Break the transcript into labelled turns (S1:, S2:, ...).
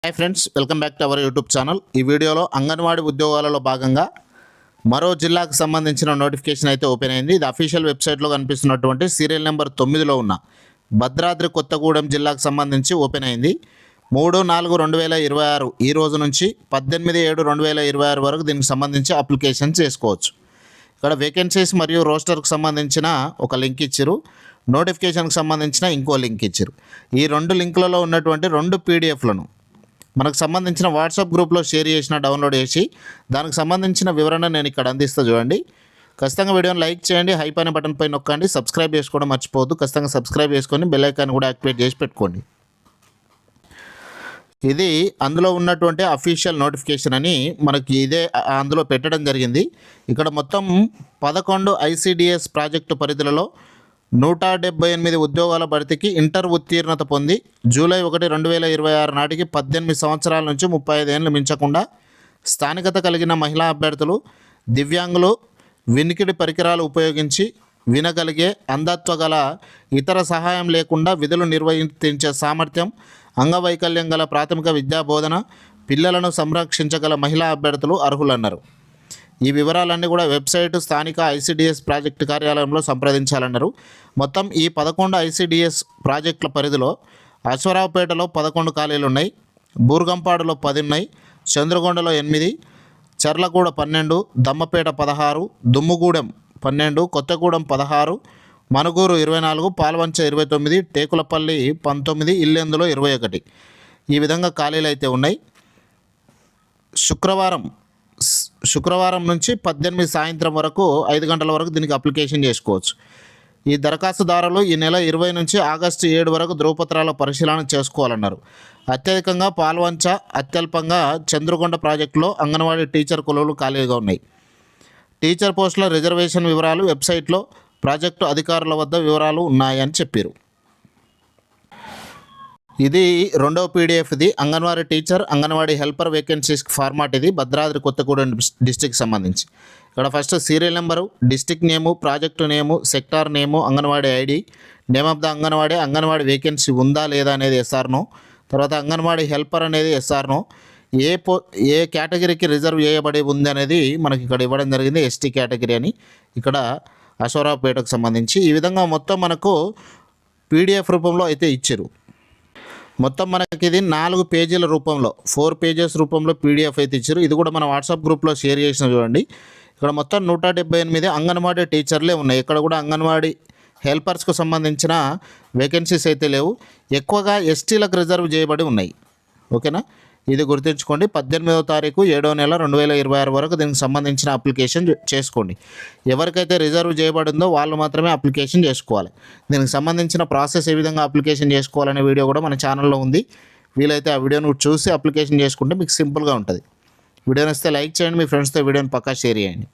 S1: Hi friends, welcome back to our YouTube channel. ఈ వీడియోలో అంగన్వాడీ ఉద్యోగాలలో భాగంగా మరో జిల్లాకు సంబంధించిన నోటిఫికేషన్ అయితే ఓపెన్ అయింది. ఇది అఫీషియల్ వెబ్సైట్లో కనిపిస్తున్నటువంటి సీరియల్ నెంబర్ 9లో ఉన్న భద్రాద్రి కొత్తగూడెం జిల్లాకు సంబంధించి ఓపెన్ అయింది. 3/4/2026 ఈ రోజు నుంచి 18/7/2026 వరకు దీనికి సంబంధించి అప్లికేషన్ చేసుకోవచ్చు. ఇక్కడ వేకెన్సీస్ మరియు రోస్టర్కి సంబంధించిన ఒక లింక్ ఇచ్చారు, నోటిఫికేషన్కి సంబంధించిన ఇంకో లింక్ ఇచ్చారు. ఈ రెండు లింకులలో ఉన్నటువంటి 2 పీడిఎఫ్లను మనకు సంబంధించిన వాట్సాప్ గ్రూప్లో షేర్ చేసిన డౌన్లోడ్ చేసి దానికి సంబంధించిన వివరణ నేను ఇక్కడ అందిస్తా. చూడండి, ఖచ్చితంగా వీడియోని లైక్ చేయండి, హైప్ అనే బటన్ పై నొక్కండి, సబ్స్క్రైబ్ చేసుకోవడం మర్చిపోవద్దు. ఖచ్చితంగా సబ్స్క్రైబ్ చేసుకొని బెల్ ఐకాన్ కూడా యాక్టివేట్ చేసి పెట్టుకోండి. ఇది అందులో ఉన్నటువంటి అఫీషియల్ నోటిఫికేషన్ అని మనకి ఇదే అందులో పెట్టడం జరిగింది. ఇక్కడ మొత్తం 11 ICDS ప్రాజెక్టు పరిధిలలో 178 ఉద్యోగాల భర్తీకి ఇంటర్ ఉత్తీర్ణత పొంది జూలై 1, 2026 నాటికి 18 సంవత్సరాల నుంచి 35 ఏళ్ళు మించకుండా స్థానికత కలిగిన మహిళా అభ్యర్థులు, దివ్యాంగులు, వినికిడి పరికరాలు ఉపయోగించి వినగలిగే, అంధత్వ గల, ఇతర సహాయం లేకుండా విధులు నిర్వహించే సామర్థ్యం, అంగవైకల్యం గల ప్రాథమిక విద్యా బోధన, పిల్లలను సంరక్షించగల మహిళా అభ్యర్థులు అర్హులన్నారు. ఈ వివరాలన్నీ కూడా వెబ్సైట్ స్థానిక ICDS ప్రాజెక్టు కార్యాలయంలో సంప్రదించాలన్నారు. మొత్తం ఈ 11 ICDS ప్రాజెక్టుల పరిధిలో అశ్వరావుపేటలో 11 ఖాళీలు ఉన్నాయి, బూర్గంపాడులో 10 ఉన్నాయి, చంద్రగొండలో 8, చర్లగూడ 12, దమ్మపేట 16, దుమ్ముగూడెం 12, కొత్తగూడెం 16, మనుగూరు 24, పాల్వంచ 29, టేకులపల్లి 19, ఇల్లెందులో 21. ఈ విధంగా ఖాళీలు అయితే ఉన్నాయి. శుక్రవారం నుంచి 18 సాయంత్రం వరకు 5 గంటల వరకు దీనికి అప్లికేషన్ చేసుకోవచ్చు. ఈ దరఖాస్తుదారులు ఈ నెల 20 నుంచి ఆగస్టు 7 వరకు ధృవపత్రాల పరిశీలన చేసుకోవాలన్నారు. అత్యధికంగా పాల్వంచ, అత్యల్పంగా చంద్రగొండ ప్రాజెక్టులో అంగన్వాడీ టీచర్ కొలువులు ఖాళీగా ఉన్నాయి. టీచర్ పోస్టుల రిజర్వేషన్ వివరాలు వెబ్సైట్లో ప్రాజెక్టు అధికారుల వద్ద వివరాలు ఉన్నాయని చెప్పారు. ఇది రెండవ PDF. ఇది anganwadi teacher, anganwadi helper vacancies format. ఇది భద్రాద్రి కొత్తగూడెం డిస్టిక్ సంబంధించి. ఇక్కడ first serial number, district name, project name, sector name, anganwadi ID, name of the anganwadi vacancy ఉందా లేదా అనేది SR/No, తర్వాత అంగన్వాడీ హెల్పర్ అనేది SR/No, ఏ కేటగిరీకి రిజర్వ్ చేయబడి ఉంది అనేది మనకి ఇక్కడ ఇవ్వడం జరిగింది, ST కేటగిరీ అని. ఇక్కడ అశ్వరావుపేటకు సంబంధించి ఈ విధంగా మొత్తం మనకు PDF రూపంలో అయితే ఇచ్చారు. మొత్తం మనకి ఇది 4 పేజీల రూపంలో, 4 పేజెస్ రూపంలో PDF అయితే ఇచ్చారు. ఇది కూడా మన వాట్సాప్ గ్రూప్లో షేర్ చేసిన. చూడండి, ఇక్కడ మొత్తం 178 అంగన్వాడీ టీచర్లే ఉన్నాయి. ఇక్కడ కూడా అంగన్వాడీ హెల్పర్స్కు సంబంధించిన వేకెన్సీస్ అయితే లేవు. ఎక్కువగా STలకు రిజర్వ్ చేయబడి ఉన్నాయి. ఓకేనా, ఇది గుర్తుంచుకోండి. 18వ తారీఖు 7వ నెల 2026 వరకు దీనికి సంబంధించిన అప్లికేషన్ చేసుకోండి. ఎవరికైతే రిజర్వ్ చేయబడిందో వాళ్ళు మాత్రమే అప్లికేషన్ చేసుకోవాలి. దీనికి సంబంధించిన ప్రాసెస్ ఏ విధంగా అప్లికేషన్ చేసుకోవాలనే వీడియో కూడా మన ఛానల్లో ఉంది. వీలైతే ఆ వీడియోను చూసి అప్లికేషన్ చేసుకుంటే మీకు సింపుల్గా ఉంటుంది. వీడియోని వస్తే లైక్ చేయండి, మీ ఫ్రెండ్స్తో వీడియోని పక్కా షేర్ చేయండి.